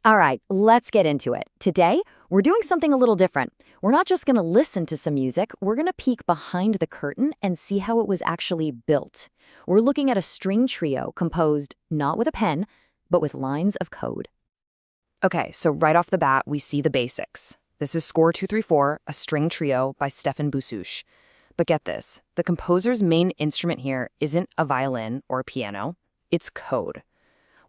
All right, let's get into it. Today, we're doing something a little different. We're not just going to listen to some music, we're going to peek behind the curtain and see how it was actually built. We're looking at a string trio composed not with a pen, but with lines of code. Okay, so right off the bat, we see the basics. This is Score 234, a string trio by Stefan Bousouche. But get this, the composer's main instrument here isn't a violin or a piano, it's code.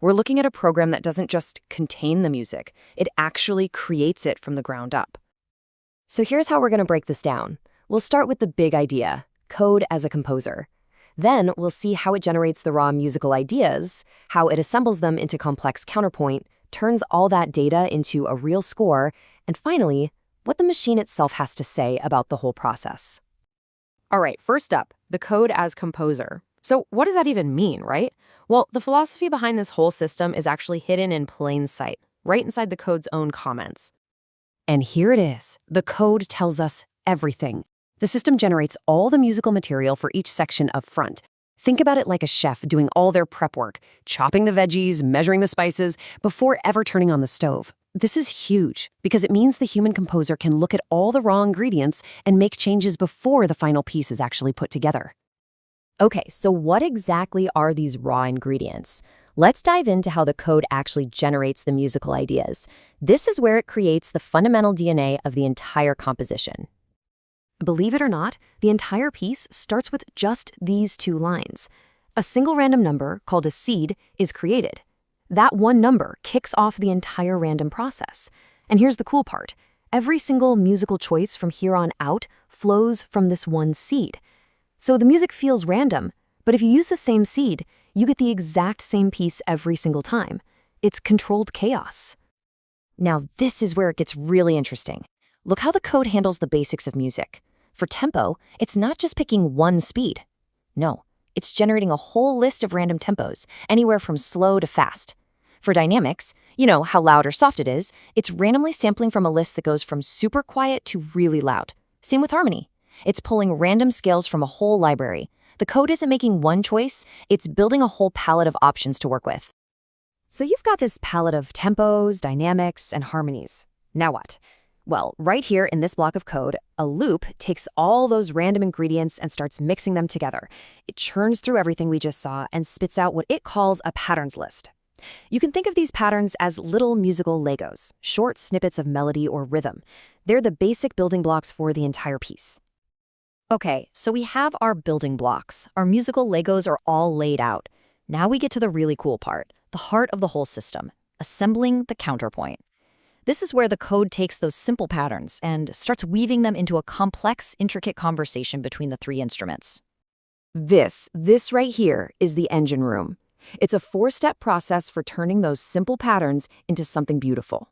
We're looking at a program that doesn't just contain the music, it actually creates it from the ground up. So here's how we're going to break this down. We'll start with the big idea, code as a composer. Then we'll see how it generates the raw musical ideas, how it assembles them into complex counterpoint, turns all that data into a real score, and finally, what the machine itself has to say about the whole process. All right, first up, the code as composer. So what does that even mean, right? Well, the philosophy behind this whole system is actually hidden in plain sight, right inside the code's own comments. And here it is. The code tells us everything. The system generates all the musical material for each section up front. Think about it like a chef doing all their prep work, chopping the veggies, measuring the spices, before ever turning on the stove. This is huge because it means the human composer can look at all the raw ingredients and make changes before the final piece is actually put together. Okay, so what exactly are these raw ingredients? Let's dive into how the code actually generates the musical ideas. This is where it creates the fundamental DNA of the entire composition. Believe it or not, the entire piece starts with just these two lines. A single random number, called a seed, is created. That one number kicks off the entire random process. And here's the cool part. Every single musical choice from here on out flows from this one seed. So the music feels random, but if you use the same seed, you get the exact same piece every single time. It's controlled chaos. Now this is where it gets really interesting. Look how the code handles the basics of music. For tempo, it's not just picking one speed. No, it's generating a whole list of random tempos, anywhere from slow to fast. For dynamics, you know how loud or soft it is, it's randomly sampling from a list that goes from super quiet to really loud. Same with harmony. It's pulling random scales from a whole library. The code isn't making one choice, it's building a whole palette of options to work with. So you've got this palette of tempos, dynamics, and harmonies. Now what? Well, right here in this block of code, a loop takes all those random ingredients and starts mixing them together. It churns through everything we just saw and spits out what it calls a patterns list. You can think of these patterns as little musical Legos, short snippets of melody or rhythm. They're the basic building blocks for the entire piece. Okay, so we have our building blocks. Our musical Legos are all laid out. Now we get to the really cool part, the heart of the whole system, assembling the counterpoint. This is where the code takes those simple patterns and starts weaving them into a complex, intricate conversation between the three instruments. This right here is the engine room. It's a 4-step process for turning those simple patterns into something beautiful.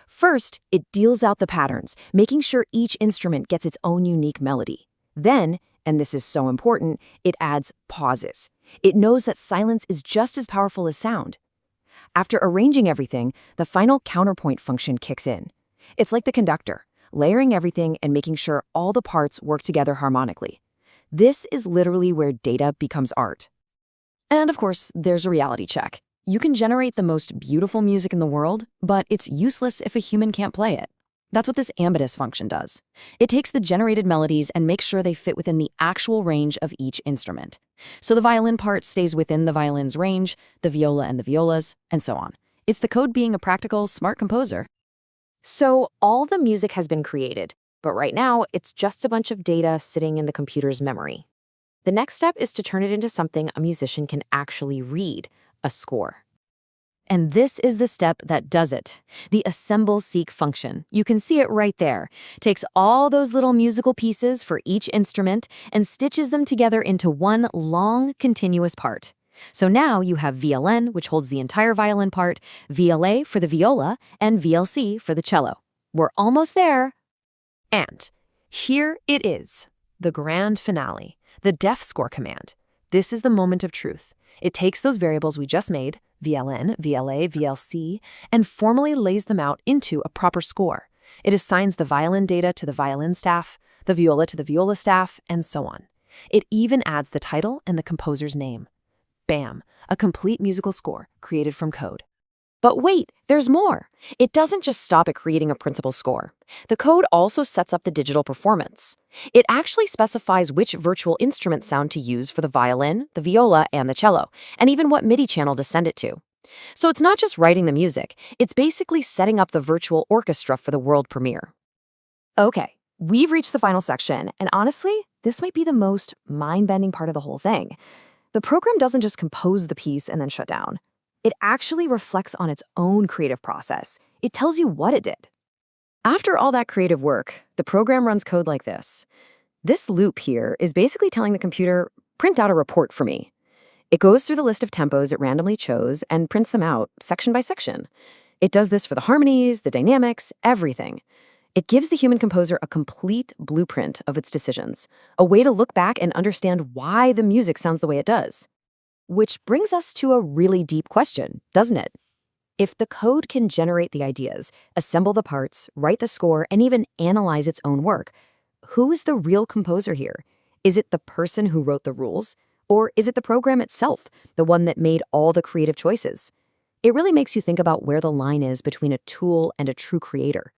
First, it deals out the patterns, making sure each instrument gets its own unique melody. Then, and this is so important, it adds pauses. It knows that silence is just as powerful as sound. After arranging everything, the final counterpoint function kicks in. It's like the conductor, layering everything and making sure all the parts work together harmonically. This is literally where data becomes art. And of course, there's a reality check. You can generate the most beautiful music in the world, but it's useless if a human can't play it. That's what this Opusmodus function does. It takes the generated melodies and makes sure they fit within the actual range of each instrument. So the violin part stays within the violin's range, the viola and the violas, and so on. It's the code being a practical, smart composer. So all the music has been created, but right now it's just a bunch of data sitting in the computer's memory. The next step is to turn it into something a musician can actually read, a score. And this is the step that does it, the assemble-seek function. You can see it right there. Takes all those little musical pieces for each instrument and stitches them together into one long, continuous part. So now you have VLN, which holds the entire violin part, VLA for the viola, and VLC for the cello. We're almost there. And here it is, the grand finale, the def score command. This is the moment of truth. It takes those variables we just made, VLN, VLA, VLC, and formally lays them out into a proper score. It assigns the violin data to the violin staff, the viola to the viola staff, and so on. It even adds the title and the composer's name. Bam! A complete musical score created from code. But wait, there's more. It doesn't just stop at creating a principal score. The code also sets up the digital performance. It actually specifies which virtual instrument sound to use for the violin, the viola, and the cello, and even what MIDI channel to send it to. So it's not just writing the music, it's basically setting up the virtual orchestra for the world premiere. Okay, we've reached the final section, and honestly, this might be the most mind-bending part of the whole thing. The program doesn't just compose the piece and then shut down. It actually reflects on its own creative process. It tells you what it did. After all that creative work, the program runs code like this. This loop here is basically telling the computer, print out a report for me. It goes through the list of tempos it randomly chose and prints them out section by section. It does this for the harmonies, the dynamics, everything. It gives the human composer a complete blueprint of its decisions, a way to look back and understand why the music sounds the way it does. Which brings us to a really deep question, doesn't it? If the code can generate the ideas, assemble the parts, write the score, and even analyze its own work, who is the real composer here? Is it the person who wrote the rules? Or is it the program itself, the one that made all the creative choices? It really makes you think about where the line is between a tool and a true creator.